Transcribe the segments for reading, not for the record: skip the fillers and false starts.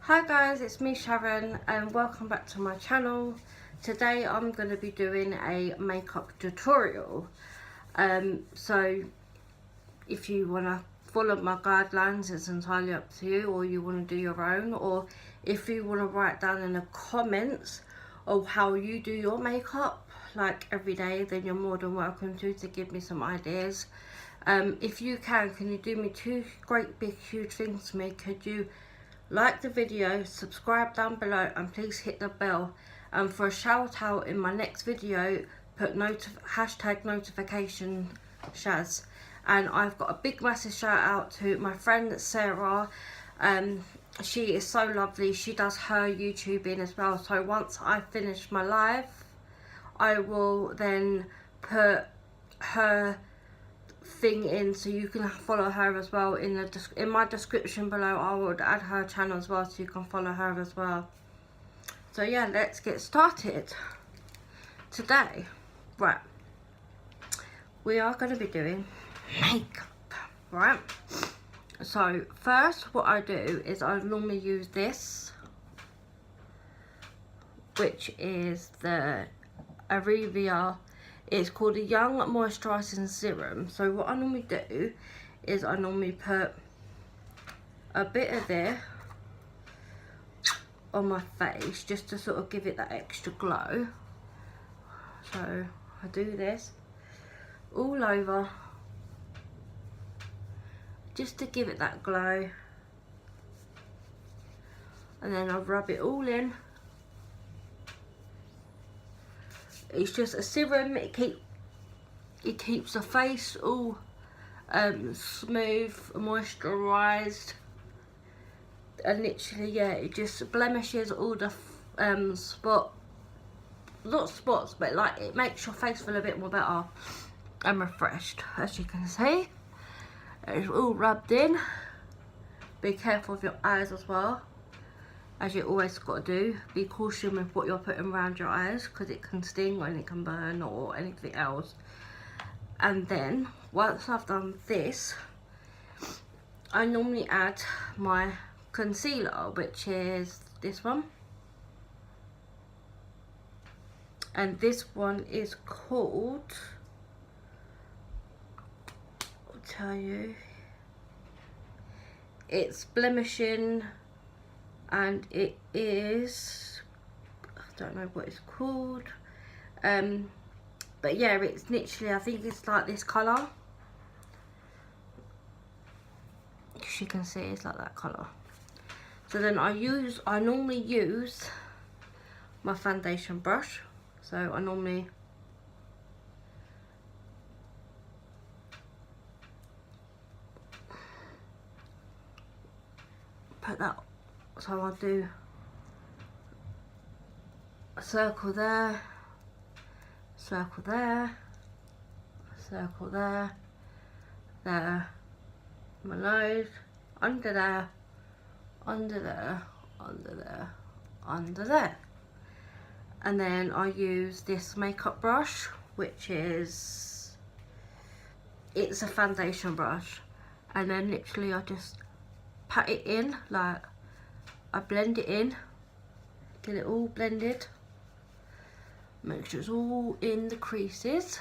Hi guys, it's me Sharon and welcome back to my channel. Today I'm going to be doing a makeup tutorial. So if you want to follow my guidelines, it's entirely up to you, or you want to do your own, or if you want to write down in the comments of how you do your makeup like every day, then you're more than welcome to give me some ideas. If you can you do me two great big huge things for me? Could you like the video, subscribe down below, and please hit the bell. And for a shout out in my next video, put hashtag notification Shaz. And I've got a big massive shout out to my friend Sarah. She is so lovely. She does her YouTubing as well. So once I finish my live, I will then put her thing in so you can follow her as well. In my description below I would add her channel as well, so you can follow her as well. So yeah, let's get started today. Right, we are going to be doing makeup, right? So first what I do is I normally use this, which is the Arevia. It's called a Young Moisturising Serum. So what I normally do is I normally put a bit of this on my face just to sort of give it that extra glow. So I do this all over just to give it that glow, and then I rub it all in. It's just a serum. It keeps the face all smooth, moisturised, and literally, yeah, it just blemishes all the not spots, but like it makes your face feel a bit more better and refreshed. As you can see, it's all rubbed in. Be careful of your eyes as well, as you always got to do. Be cautious with what you're putting around your eyes, because it can sting and it can burn or anything else. And then once I've done this, I normally add my concealer, which is this one, and this one is called, I'll tell you, it's Blemishing, and it is, I don't know what it's called, but yeah, it's literally, I think it's like this colour. As you can see, it's like that colour. So then I normally use my foundation brush. So I normally put that, so I'll do a circle there, circle there, circle there, there, my nose, under there, under there, under there, under there. And then I use this makeup brush, which is, it's a foundation brush, and then literally I just pat it in, like I blend it in, get it all blended, make sure it's all in the creases,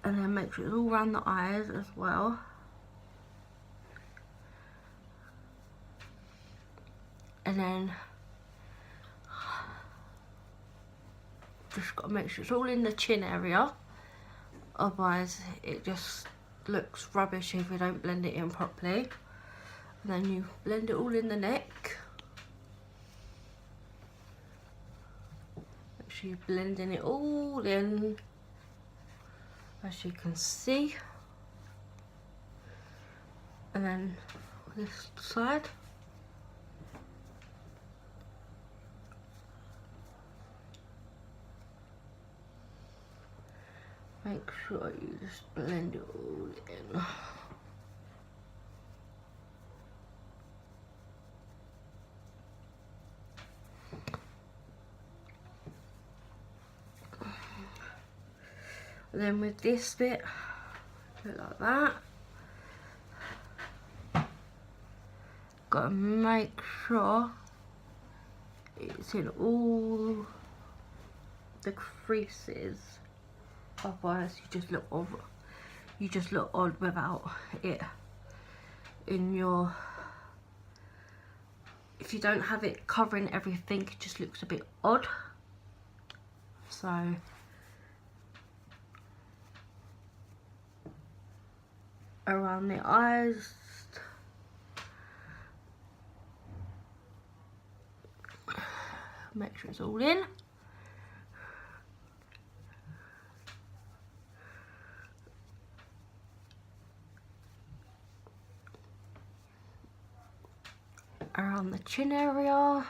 and then make sure it's all around the eyes as well. And then just got to make sure it's all in the chin area, otherwise it just looks rubbish if you don't blend it in properly. And then you blend it all in the neck. Make sure you're blending it all in, as you can see. And then this side. Make sure you just blend it all in. And then with this bit, do it like that. Got to make sure it's in all the creases, otherwise you just look odd. You just look odd without it in your. If you don't have it covering everything, it just looks a bit odd. So around the eyes, make sure it's all in. Around the chin area.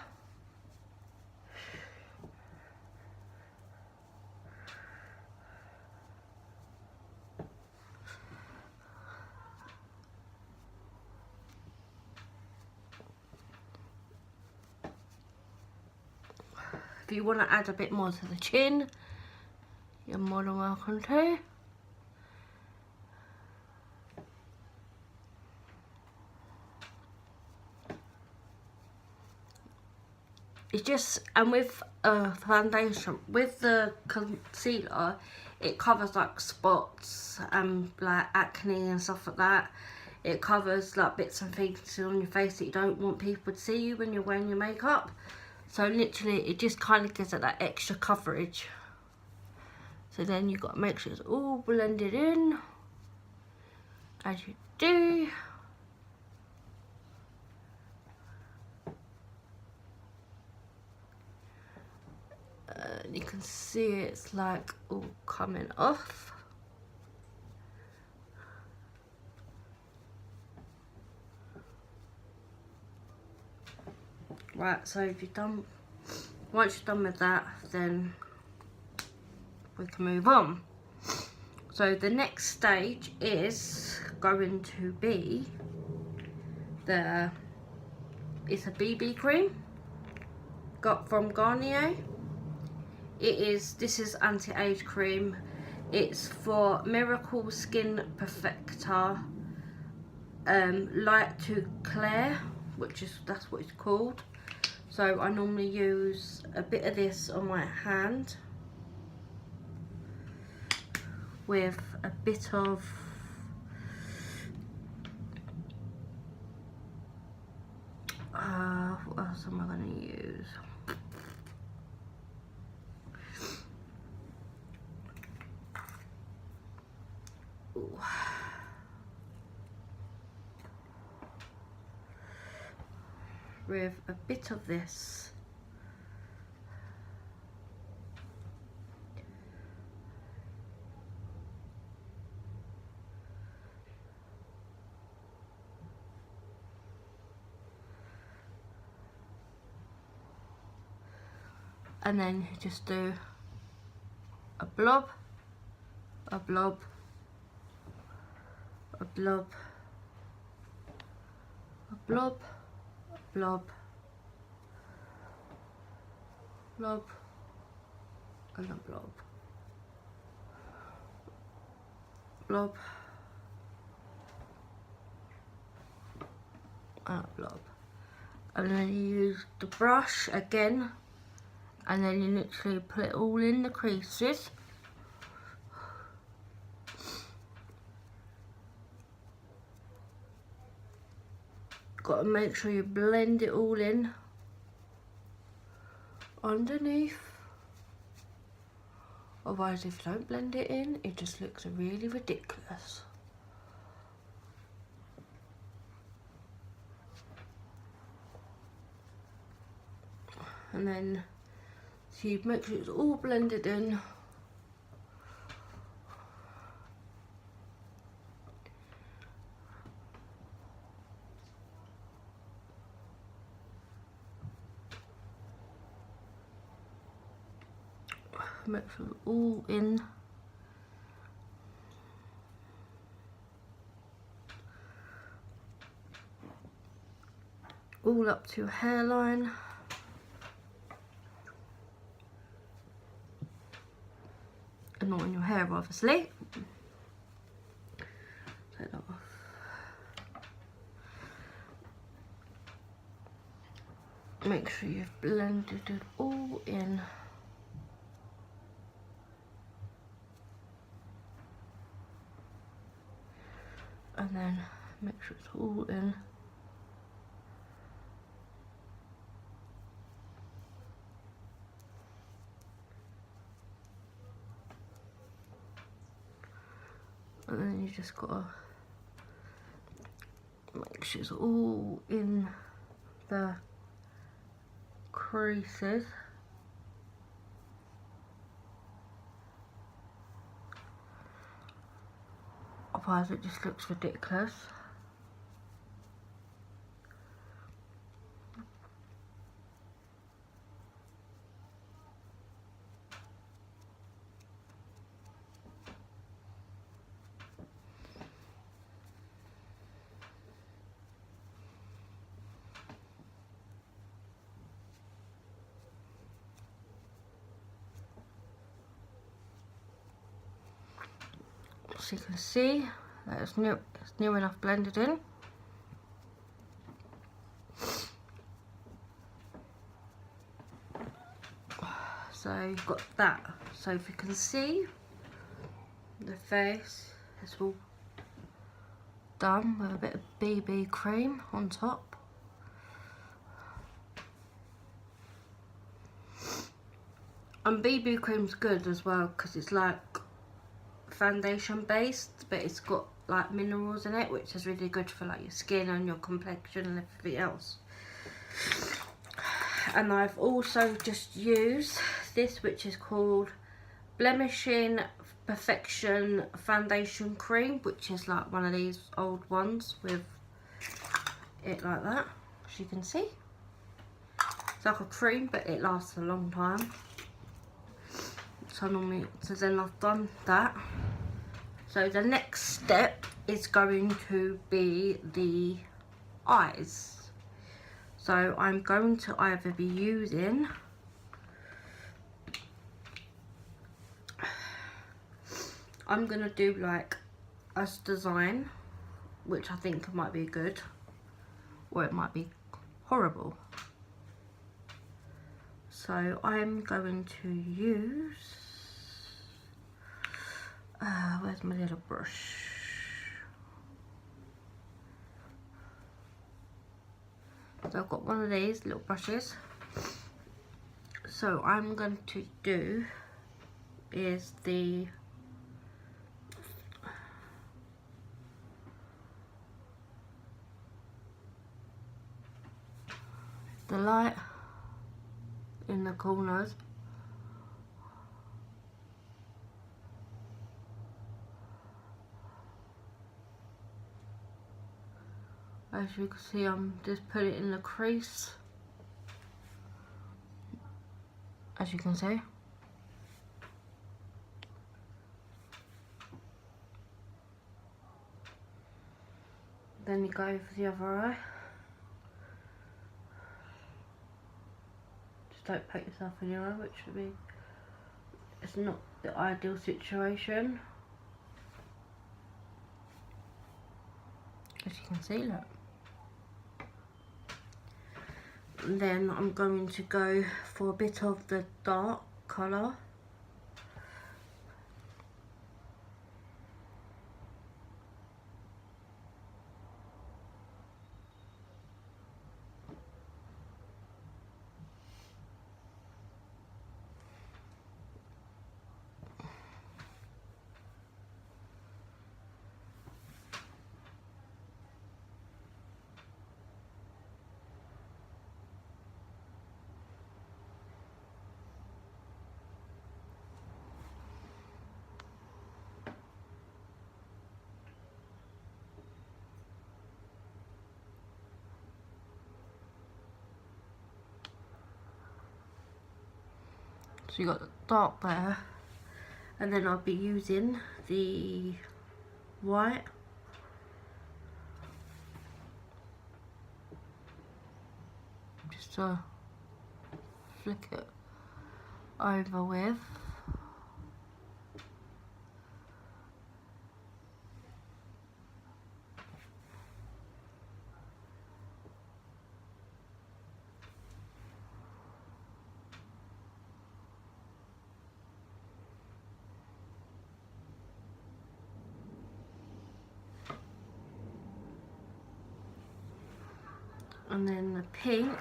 If you want to add a bit more to the chin, you're more than welcome to. It's just, and with foundation, with the concealer, it covers like spots and like acne and stuff like that. It covers like bits and things on your face that you don't want people to see you when you're wearing your makeup. So literally it just kind of gives it that extra coverage. So then you've got to make sure it's all blended in, as you do. You can see it's like all coming off. Right, so if you're done, once you're done with that, then we can move on. So the next stage is going to be it's a BB cream got from Garnier. This is anti-age cream. It's for Miracle Skin Perfector Light to Clear, that's what it's called. So I normally use a bit of this on my hand with a bit of what else am I going to use? Ooh. With a bit of this. And then you just do a blob, a blob, a blob, a blob, blob, blob, and a blob, blob, and a blob. And then you use the brush again, and then you literally put it all in the creases. Got to make sure you blend it all in underneath. Otherwise, if you don't blend it in, it just looks really ridiculous. And then, so you make sure it's all blended in. Make sure it's all in. All up to your hairline. And not in your hair, obviously. Take that off. make sure you've blended it all in. And then make sure it's all in. And then you just gotta make sure it's all in the creases. Otherwise it just looks ridiculous. So you can see that it's near enough blended in. So you've got that. So if you can see, the face is all done with a bit of BB cream on top. And BB cream's good as well because it's like foundation based, but it's got like minerals in it, which is really good for like your skin and your complexion and everything else. And I've also just used this, which is called Blemishing Perfection Foundation Cream, which is like one of these old ones with it like that, as you can see. It's like a cream, but it lasts a long time. So then I've done that. So the next step is going to be the eyes. So I'm going to either be using I'm gonna do like a design, which I think might be good, or it might be horrible. So I'm going to use where's my little brush? So I've got one of these little brushes. So I'm going to do is the light in the corners. As you can see, I'm just putting it in the crease, as you can see. Then you go for the other eye. Just don't poke yourself in your eye, which would be, it's not the ideal situation. As you can see, look. And then I'm going to go for a bit of the dark colour. So you got the dark there, and then I'll be using the white. Just to flick it over with. And then the pink.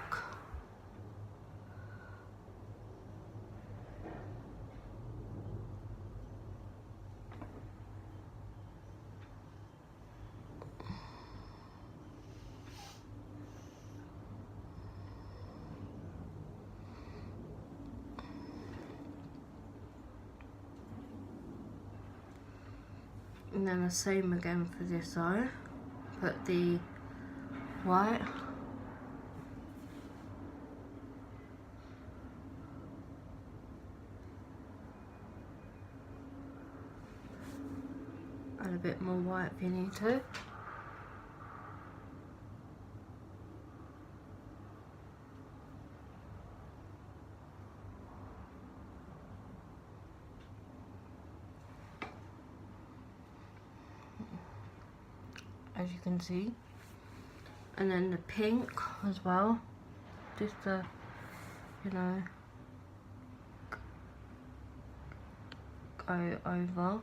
And then the same again for this eye. Put the white. Add a bit more white if you need to. As you can see. And then the pink as well. Just to, you know, go over.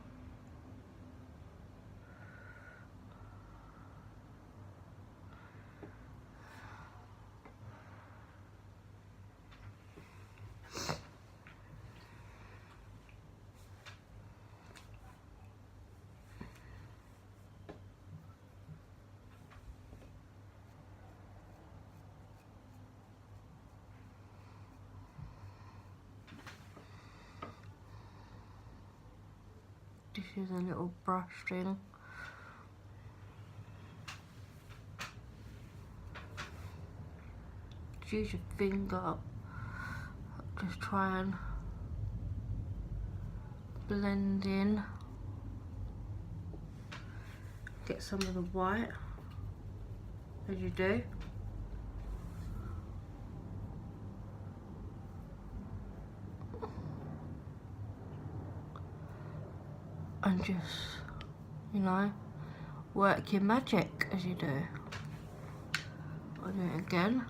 This is a little brush thing. Just use your finger. Just try and blend in. Get some of the white, as you do. And just, you know, work your magic as you do. I'll do it again.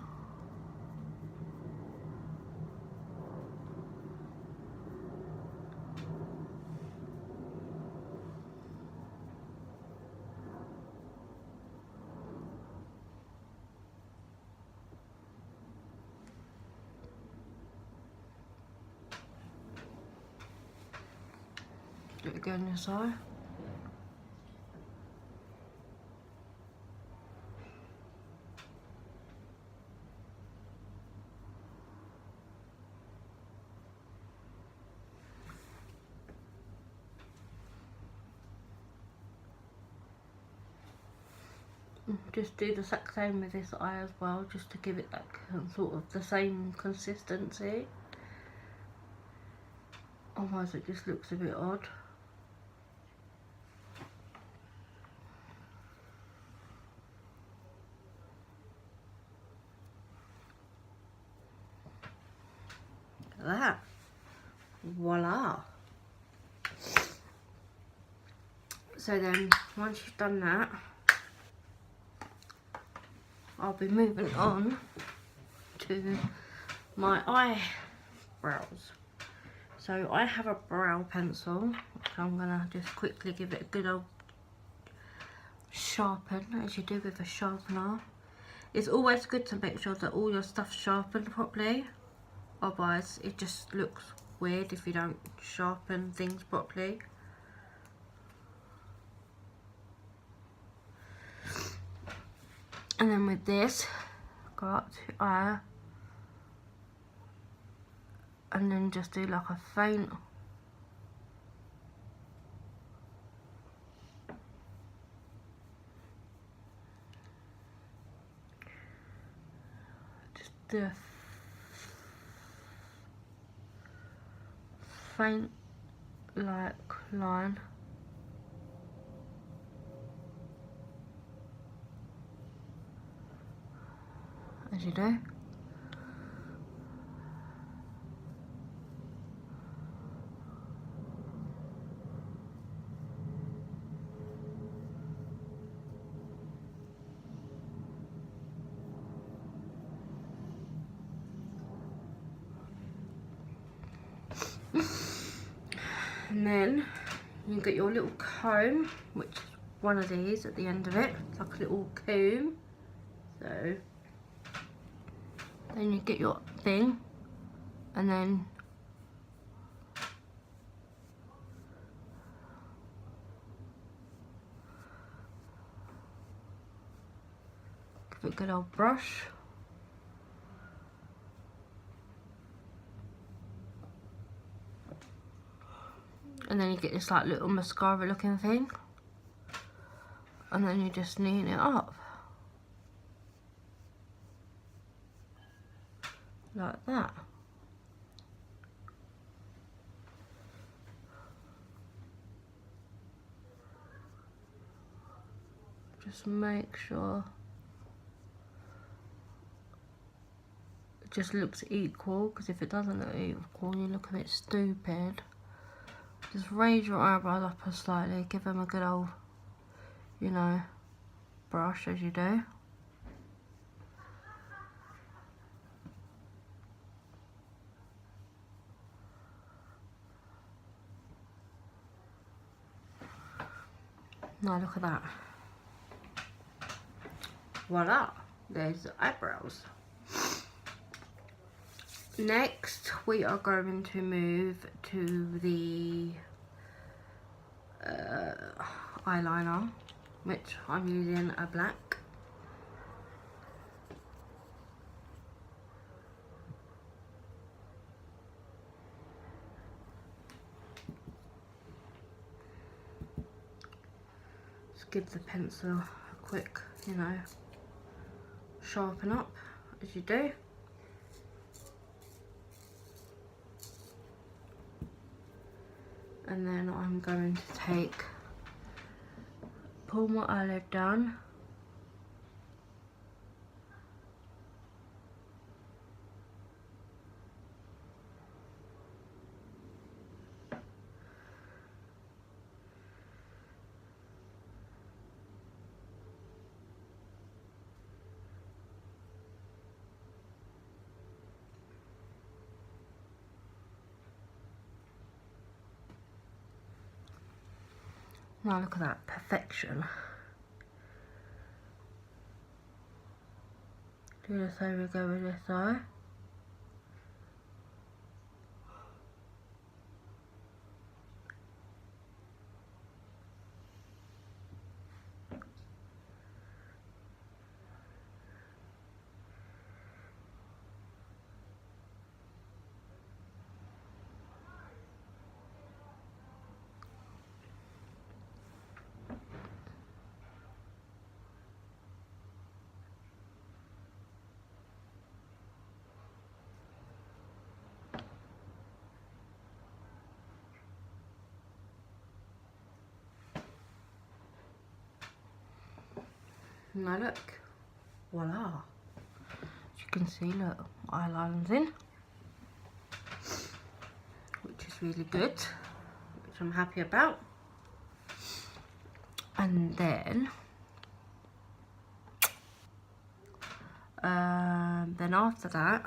Do it again this eye. Just do the exact same with this eye as well, just to give it that sort of the same consistency. Otherwise it just looks a bit odd. Look at that. Voila. So then, once you've done that, I'll be moving on to my eyebrows. So I have a brow pencil, which I'm gonna just quickly give it a good old sharpen, as you do with a sharpener. It's always good to make sure that all your stuff's sharpened properly, otherwise it just looks weird if you don't sharpen things properly. And then with this, go up to eye, and then just do like a faint do a faint like line. As you do. And then you get your little comb, which is one of these at the end of it. It's like a little comb. So Then you get your thing, and then give it a good old brush. And then you get this like little mascara looking thing, and then you just neaten it up like that. Just make sure it just looks equal, because if it doesn't look equal you look a bit stupid. Just raise your eyebrows up slightly, give them a good old, you know, brush as you do. Now look at that. Voila, there's the eyebrows. Next we are going to move to the eyeliner, which I'm using a black. Just give the pencil a quick, you know, sharpen up as you do. And then I'm going to pull my eyelid down. Now look at that, perfection. Do the same again with this eye. Now look, voila. As you can see, look, eyeliner's in, which is really good, which I'm happy about. And then after that,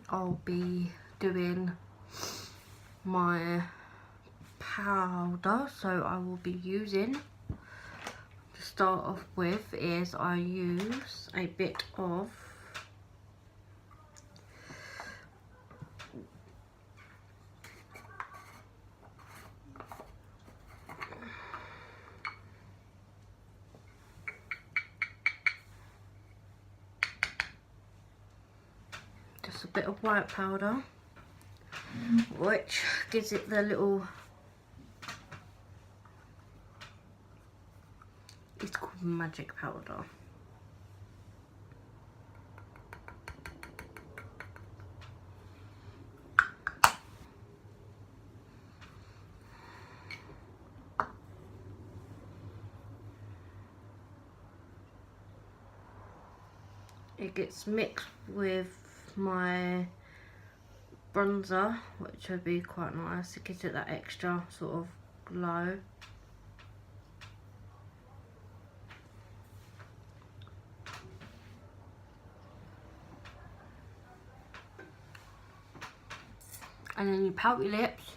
I'll be doing my powder. So I will be using, to start off with, is I use a bit of a bit of white powder, which gives it the little, it's called magic powder. It gets mixed with my bronzer, which would be quite nice. It gives it that extra sort of glow. And then you pout your lips.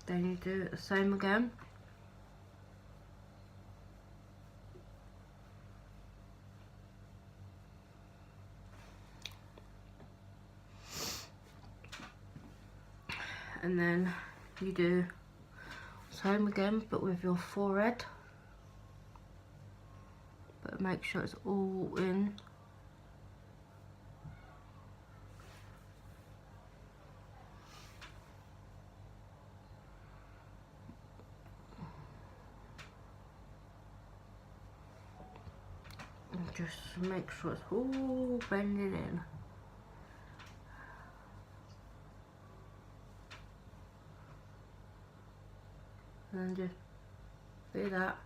Then you do it the same again. And then you do the same again, but with your forehead. But make sure it's all in. And just make sure it's all blended in. And just do that.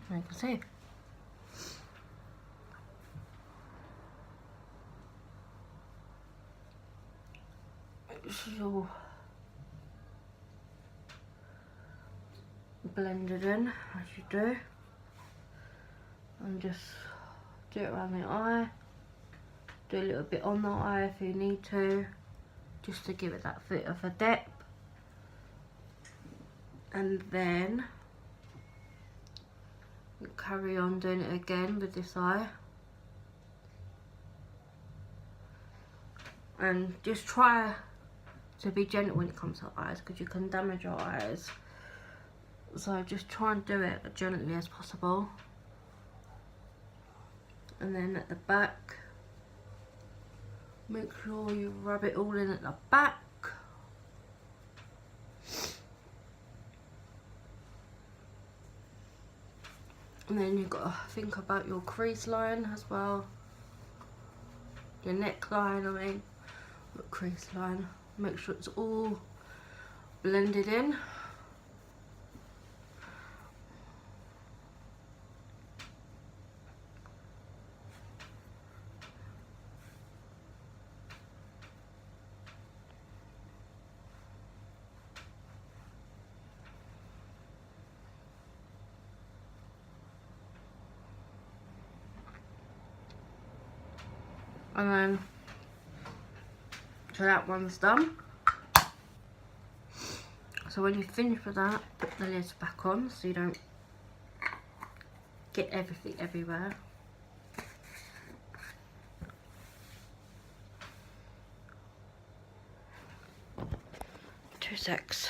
And you can see. It's all blended in as you do. And just do it around the eye. Do a little bit on the eye if you need to, just to give it that bit of a depth. And then you carry on doing it again with this eye. And just try to be gentle when it comes to eyes, because you can damage your eyes. So just try and do it as gently as possible. And then at the back, make sure you rub it all in at the back. And then you've got to think about your crease line as well. Your neckline, I mean, your crease line. Make sure it's all blended in. And then, so that one's done. So when you finish with that, put the lids back on so you don't get everything everywhere. Two secs.